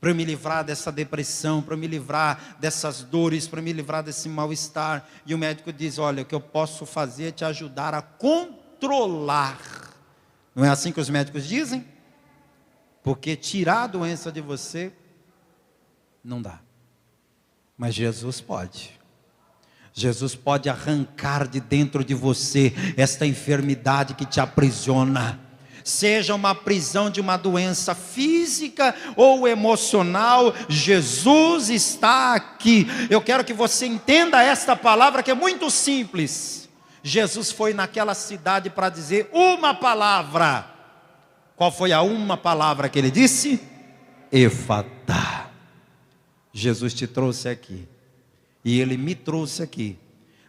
para eu me livrar dessa depressão, para eu me livrar dessas dores, para eu me livrar desse mal-estar. E o médico diz, olha, o que eu posso fazer é te ajudar a controlar. Não é assim que os médicos dizem? Porque tirar a doença de você não dá. Mas Jesus pode. Jesus pode arrancar de dentro de você esta enfermidade que te aprisiona. Seja uma prisão de uma doença física ou emocional, Jesus está aqui. Eu quero que você entenda esta palavra que é muito simples. Jesus foi naquela cidade para dizer uma palavra. Qual foi a uma palavra que ele disse? Efatá. Jesus te trouxe aqui. E ele me trouxe aqui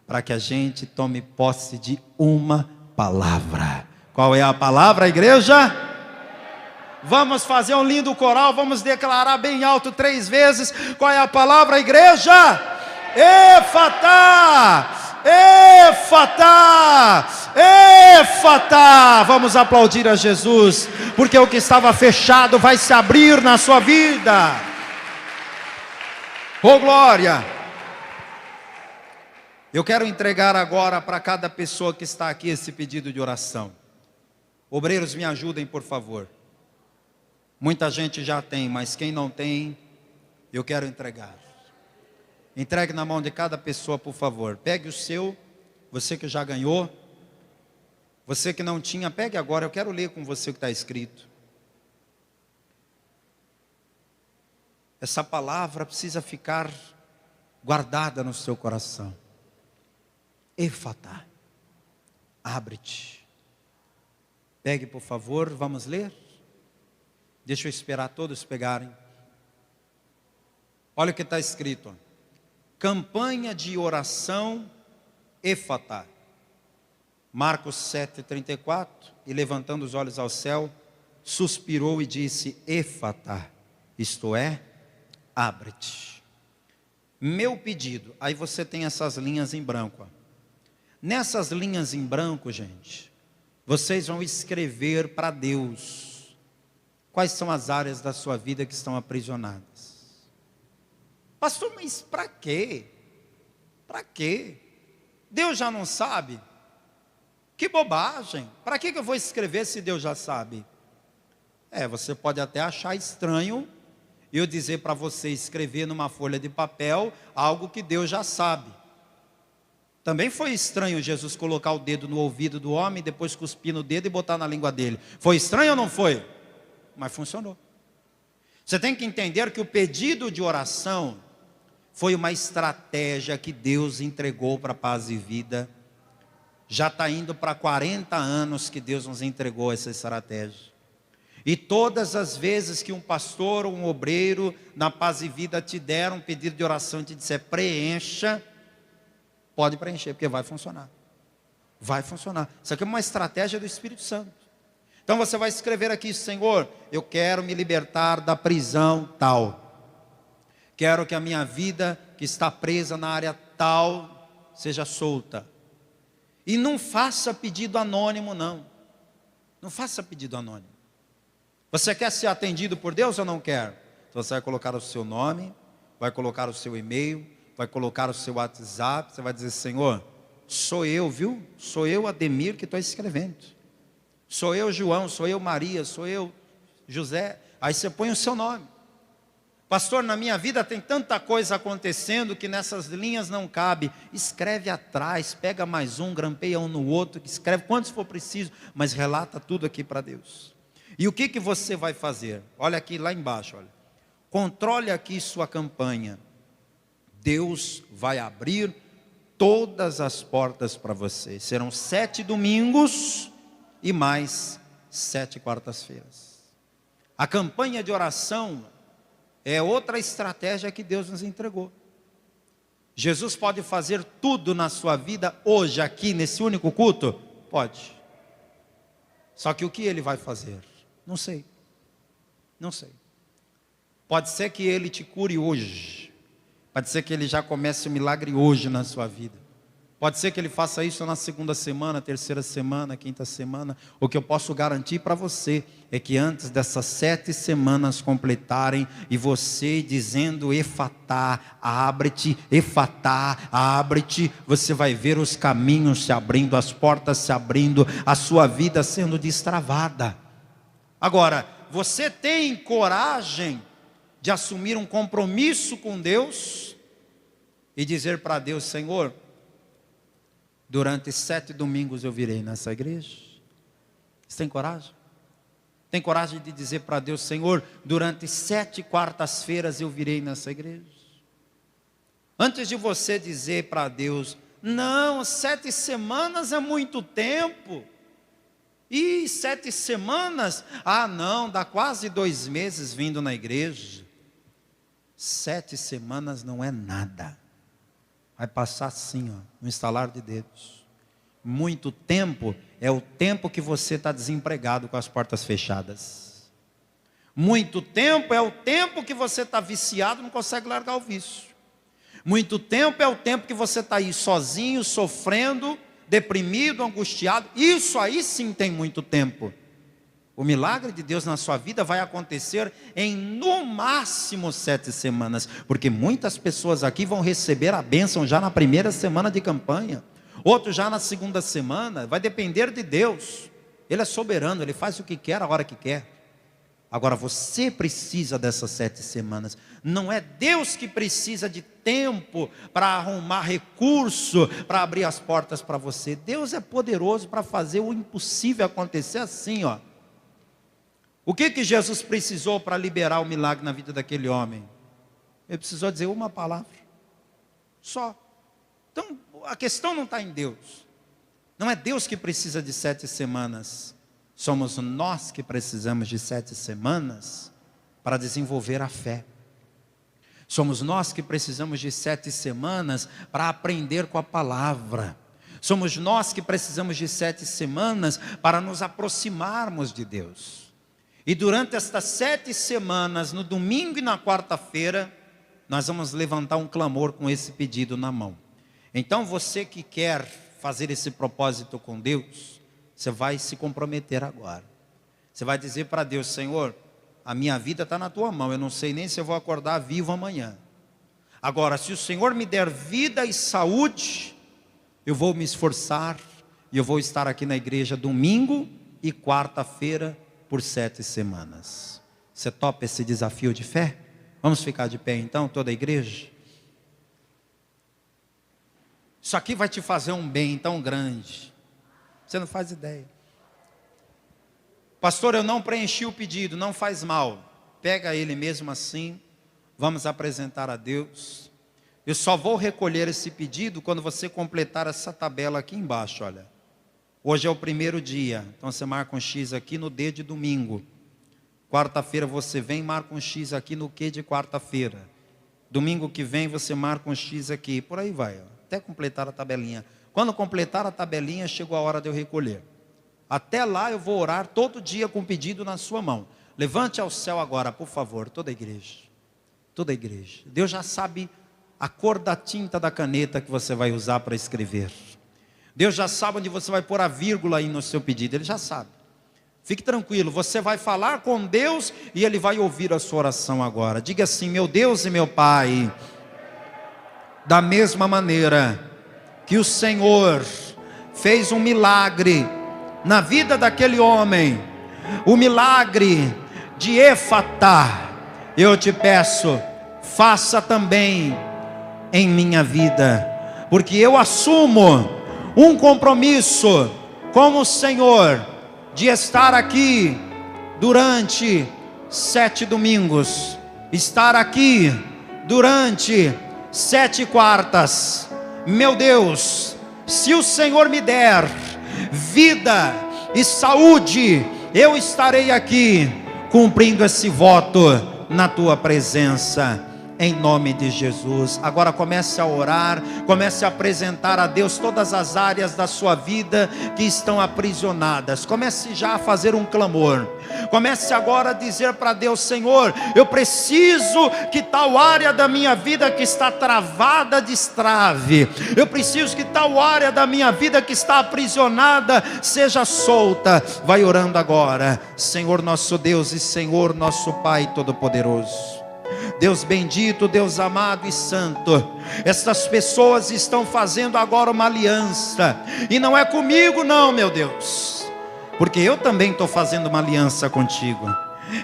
para que a gente tome posse de uma palavra. Qual é a palavra, igreja? Vamos fazer um lindo coral, vamos declarar bem alto 3 vezes. Qual é a palavra, igreja? Efatá! Efatá! Efatá! Vamos aplaudir a Jesus, porque o que estava fechado vai se abrir na sua vida. Oh, glória! Eu quero entregar agora para cada pessoa que está aqui esse pedido de oração. Obreiros, me ajudem, por favor. Muita gente já tem, mas quem não tem, eu quero entregar. Entregue na mão de cada pessoa, por favor. Pegue o seu, você que já ganhou. Você que não tinha, pegue agora, eu quero ler com você o que está escrito. Essa palavra precisa ficar guardada no seu coração. Efatá, abre-te. Pegue, por favor, vamos ler? Deixa eu esperar todos pegarem. Olha o que está escrito. Campanha de oração Efatá. Marcos 7,34, e levantando os olhos ao céu, suspirou e disse: Éfata, isto é, abre-te. Meu pedido, aí você tem essas linhas em branco. Ó. Nessas linhas em branco, gente, vocês vão escrever para Deus quais são as áreas da sua vida que estão aprisionadas. Pastor, mas para quê? Para quê? Deus já não sabe? Que bobagem, para que eu vou escrever se Deus já sabe? Você pode até achar estranho eu dizer para você escrever numa folha de papel algo que Deus já sabe. Também foi estranho Jesus colocar o dedo no ouvido do homem, depois cuspir no dedo e botar na língua dele. Foi estranho ou não foi? Mas funcionou. Você tem que entender que o pedido de oração foi uma estratégia que Deus entregou para a Paz e Vida. Já está indo para 40 anos que Deus nos entregou essa estratégia. E todas as vezes que um pastor ou um obreiro na Paz e Vida te der um pedido de oração e te disser preencha, pode preencher, porque vai funcionar. Vai funcionar. Isso aqui é uma estratégia do Espírito Santo. Então você vai escrever aqui: Senhor, eu quero me libertar da prisão tal. Quero que a minha vida que está presa na área tal seja solta. E não faça pedido anônimo, não. Não faça pedido anônimo. Você quer ser atendido por Deus ou não quer? Então você vai colocar o seu nome, vai colocar o seu e-mail, vai colocar o seu WhatsApp. Você vai dizer: Senhor, sou eu, viu? Sou eu, Ademir, que estou escrevendo. Sou eu, João, sou eu, Maria, sou eu, José. Aí você põe o seu nome. Pastor, na minha vida tem tanta coisa acontecendo que nessas linhas não cabe. Escreve atrás, pega mais um, grampeia um no outro, escreve quantos for preciso, mas relata tudo aqui para Deus. E o que você vai fazer? Olha aqui, lá embaixo, olha. Controle aqui sua campanha. Deus vai abrir todas as portas para você. Serão 7 domingos e mais 7 quartas-feiras. A campanha de oração é outra estratégia que Deus nos entregou. Jesus pode fazer tudo na sua vida hoje, aqui, nesse único culto? Pode. Só que o que Ele vai fazer? Não sei. Não sei. Pode ser que Ele te cure hoje. Pode ser que Ele já comece o milagre hoje na sua vida. Pode ser que Ele faça isso na segunda semana, terceira semana, quinta semana. O que eu posso garantir para você é que antes dessas 7 semanas completarem, e você dizendo Éfata, abre-te, Éfata, abre-te, você vai ver os caminhos se abrindo, as portas se abrindo, a sua vida sendo destravada. Agora, você tem coragem de assumir um compromisso com Deus e dizer para Deus: Senhor, durante 7 domingos eu virei nessa igreja? Você tem coragem? Tem coragem de dizer para Deus: Senhor, durante 7 quartas-feiras eu virei nessa igreja? Antes de você dizer para Deus: não, 7 semanas é muito tempo. E 7 semanas? Ah não, dá quase 2 meses vindo na igreja. 7 semanas não é nada. Vai passar assim, ó, no estalar de dedos. Muito tempo é o tempo que você está desempregado com as portas fechadas. Muito tempo é o tempo que você está viciado, não consegue largar o vício. Muito tempo é o tempo que você está aí sozinho, sofrendo, deprimido, angustiado. Isso aí sim tem muito tempo. O milagre de Deus na sua vida vai acontecer em no máximo 7 semanas, porque muitas pessoas aqui vão receber a bênção já na primeira semana de campanha, outros já na segunda semana. Vai depender de Deus. Ele é soberano, Ele faz o que quer, a hora que quer. Agora você precisa dessas 7 semanas. Não é Deus que precisa de tempo para arrumar recurso, para abrir as portas para você. Deus é poderoso para fazer o impossível acontecer assim, ó. O que Jesus precisou para liberar o milagre na vida daquele homem? Ele precisou dizer uma palavra só. Então a questão não está em Deus. Não é Deus que precisa de 7 semanas. Somos nós que precisamos de 7 semanas para desenvolver a fé. Somos nós que precisamos de 7 semanas para aprender com a palavra. Somos nós que precisamos de 7 semanas para nos aproximarmos de Deus. E durante estas 7 semanas, no domingo e na quarta-feira, nós vamos levantar um clamor com esse pedido na mão. Então você que quer fazer esse propósito com Deus, você vai se comprometer agora. Você vai dizer para Deus: Senhor, a minha vida está na tua mão, eu não sei nem se eu vou acordar vivo amanhã. Agora, se o Senhor me der vida e saúde, eu vou me esforçar e eu vou estar aqui na igreja domingo e quarta-feira por 7 semanas. Você topa esse desafio de fé? Vamos ficar de pé então, toda a igreja? Isso aqui vai te fazer um bem tão grande, você não faz ideia. Pastor, eu não preenchi o pedido, não faz mal. Pega ele mesmo assim, vamos apresentar a Deus. Eu só vou recolher esse pedido quando você completar essa tabela aqui embaixo, olha. Hoje é o primeiro dia, então você marca um X aqui no D de domingo. Quarta-feira você vem e marca um X aqui no Q de quarta-feira. Domingo que vem você marca um X aqui, por aí vai, ó, até completar a tabelinha. Quando completar a tabelinha, chegou a hora de eu recolher. Até lá eu vou orar todo dia com o pedido na sua mão. Levante ao céu agora, por favor, toda a igreja. Toda a igreja. Deus já sabe a cor da tinta da caneta que você vai usar para escrever. Deus já sabe onde você vai pôr a vírgula aí no seu pedido, Ele já sabe. Fique tranquilo, você vai falar com Deus e Ele vai ouvir a sua oração agora. Diga assim: meu Deus e meu Pai, da mesma maneira que o Senhor fez um milagre na vida daquele homem, o milagre de Efatá, eu te peço, faça também em minha vida, porque eu assumo um compromisso com o Senhor, de estar aqui durante 7 domingos, estar aqui durante 7 quartas. Meu Deus, se o Senhor me der vida e saúde, eu estarei aqui cumprindo esse voto na tua presença, em nome de Jesus. Agora comece a orar, comece a apresentar a Deus todas as áreas da sua vida que estão aprisionadas. Comece já a fazer um clamor. Comece agora a dizer para Deus: Senhor, eu preciso que tal área da minha vida que está travada destrave. Eu preciso que tal área da minha vida que está aprisionada seja solta. Vai orando agora. Senhor nosso Deus e Senhor nosso Pai Todo-Poderoso, Deus bendito, Deus amado e santo, essas pessoas estão fazendo agora uma aliança, e não é comigo não, meu Deus, porque eu também estou fazendo uma aliança contigo.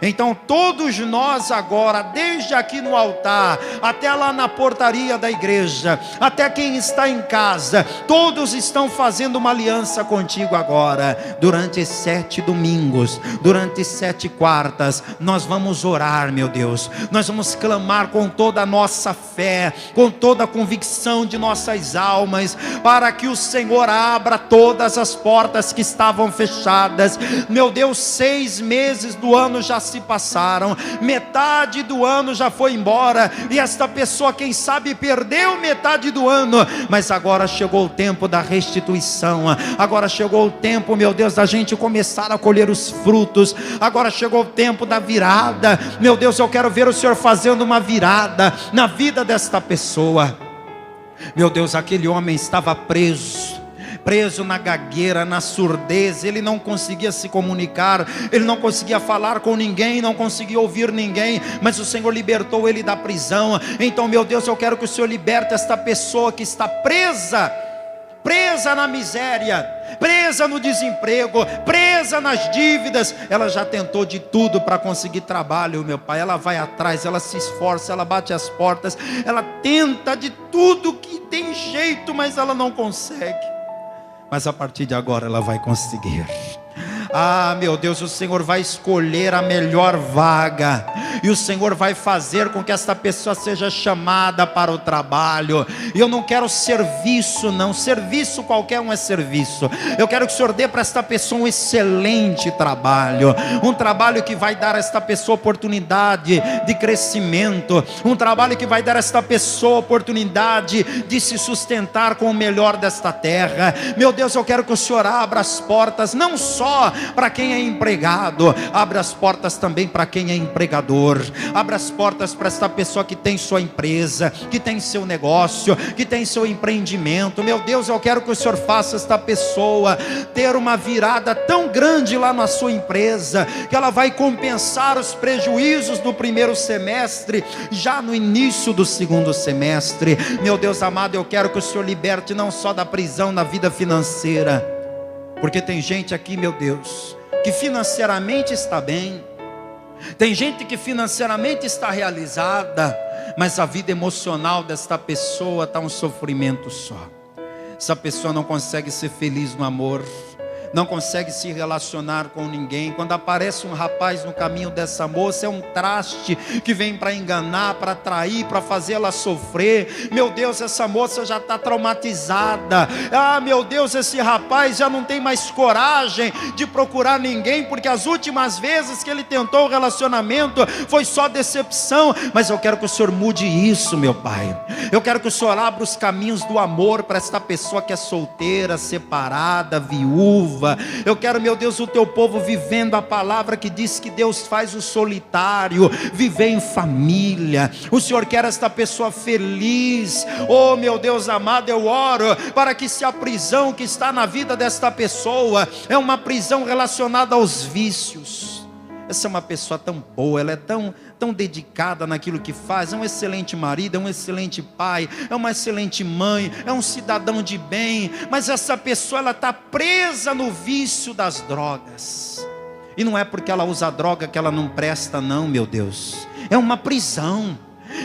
Então todos nós agora, desde aqui no altar, até lá na portaria da igreja, até quem está em casa, todos estão fazendo uma aliança contigo agora. Durante 7 domingos, durante 7 quartas, nós vamos orar, meu Deus. Nós vamos clamar com toda a nossa fé, com toda a convicção de nossas almas, para que o Senhor abra todas as portas que estavam fechadas. Meu Deus, 6 meses do ano já se passaram, metade do ano já foi embora, e esta pessoa, quem sabe, perdeu metade do ano, mas agora chegou o tempo da restituição, agora chegou o tempo, meu Deus, da gente começar a colher os frutos, agora chegou o tempo da virada. Meu Deus, eu quero ver o Senhor fazendo uma virada na vida desta pessoa. Meu Deus, aquele homem estava preso na gagueira, na surdez, ele não conseguia se comunicar, ele não conseguia falar com ninguém, não conseguia ouvir ninguém, mas o Senhor libertou ele da prisão. Então, meu Deus, eu quero que o Senhor liberte esta pessoa que está presa na miséria, presa no desemprego, presa nas dívidas. Ela já tentou de tudo para conseguir trabalho, meu Pai. Ela vai atrás, ela se esforça, ela bate as portas, ela tenta de tudo que tem jeito, mas ela não consegue. Mas a partir de agora ela vai conseguir. Ah, meu Deus, o Senhor vai escolher a melhor vaga. e o Senhor vai fazer com que esta pessoa seja chamada para o trabalho. E eu não quero serviço não, serviço qualquer um é serviço. Eu quero que o Senhor dê para esta pessoa um excelente trabalho, um trabalho que vai dar a esta pessoa oportunidade de crescimento, um trabalho que vai dar a esta pessoa oportunidade de se sustentar com o melhor desta terra. Meu Deus, eu quero que o Senhor abra as portas, não só para quem é empregado, abra as portas também para quem é empregador, abra as portas para esta pessoa que tem sua empresa, que tem seu negócio, que tem seu empreendimento. Meu Deus, eu quero que o Senhor faça esta pessoa ter uma virada tão grande lá na sua empresa, que ela vai compensar os prejuízos do primeiro semestre, já no início do segundo semestre. Meu Deus amado, eu quero que o Senhor liberte não só da prisão na vida financeira, porque tem gente aqui, meu Deus, que financeiramente está bem, tem gente que financeiramente está realizada, mas a vida emocional desta pessoa está um sofrimento só. Essa pessoa não consegue ser feliz no amor, não consegue se relacionar com ninguém. Quando aparece um rapaz no caminho dessa moça, é um traste que vem para enganar, para trair, para fazê-la sofrer. Meu Deus, essa moça já está traumatizada. Ah, meu Deus, esse rapaz já não tem mais coragem de procurar ninguém, porque as últimas vezes que ele tentou o relacionamento foi só decepção. Mas eu quero que o Senhor mude isso, meu Pai. Eu quero que o Senhor abra os caminhos do amor para esta pessoa que é solteira, separada, viúva. Eu quero, meu Deus, o teu povo vivendo a palavra que diz que Deus faz o solitário viver em família. O Senhor quer esta pessoa feliz. Oh, meu Deus amado, eu oro para que, se a prisão que está na vida desta pessoa é uma prisão relacionada aos vícios, essa é uma pessoa tão boa, ela é tão dedicada naquilo que faz, é um excelente marido, é um excelente pai, é uma excelente mãe, é um cidadão de bem, mas essa pessoa, ela está presa no vício das drogas. E não é porque ela usa droga que ela não presta não, meu Deus. É uma prisão.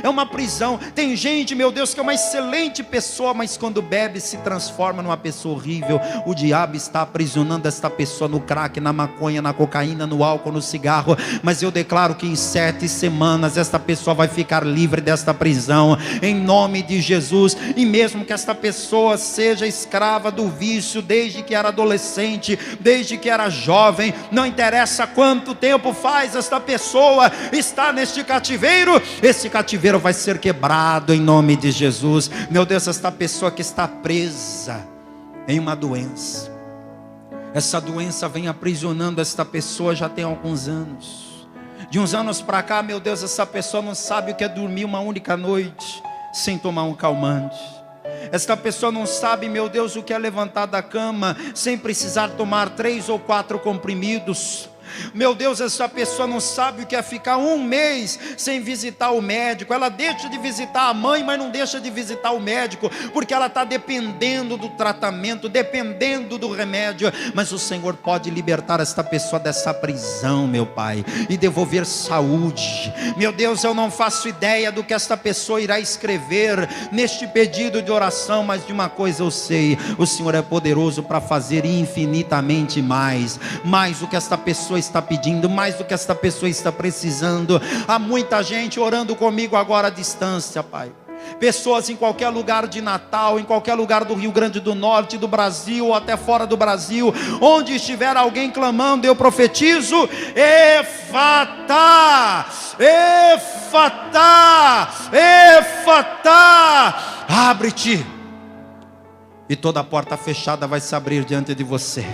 É uma prisão. Tem gente, meu Deus, que é uma excelente pessoa, mas quando bebe se transforma numa pessoa horrível. O diabo está aprisionando esta pessoa no crack, na maconha, na cocaína, no álcool, no cigarro. Mas eu declaro que em 7 semanas esta pessoa vai ficar livre desta prisão, em nome de Jesus. E mesmo que esta pessoa seja escrava do vício desde que era adolescente, desde que era jovem, não interessa quanto tempo faz, esta pessoa está neste cativeiro. Esse cativeiro vai ser quebrado em nome de Jesus. Meu Deus, esta pessoa que está presa em uma doença, essa doença vem aprisionando esta pessoa já tem alguns anos. De uns anos para cá, meu Deus, essa pessoa não sabe o que é dormir uma única noite sem tomar um calmante. Esta pessoa não sabe, meu Deus, o que é levantar da cama sem precisar tomar 3 ou 4 comprimidos. Meu Deus, essa pessoa não sabe o que é ficar 1 mês sem visitar o médico. Ela deixa de visitar a mãe, mas não deixa de visitar o médico, porque ela está dependendo do tratamento, dependendo do remédio. Mas o Senhor pode libertar esta pessoa dessa prisão, meu Pai, e devolver saúde. Meu Deus, eu não faço ideia do que esta pessoa irá escrever neste pedido de oração, mas de uma coisa eu sei: o Senhor é poderoso para fazer infinitamente mais do que esta pessoa está pedindo, mais do que esta pessoa está precisando. Há muita gente orando comigo agora à distância, Pai. Pessoas em qualquer lugar de Natal, em qualquer lugar do Rio Grande do Norte, do Brasil ou até fora do Brasil, onde estiver alguém clamando, eu profetizo: Efatá, Efatá, Efatá, abre-te, e toda a porta fechada vai se abrir diante de você.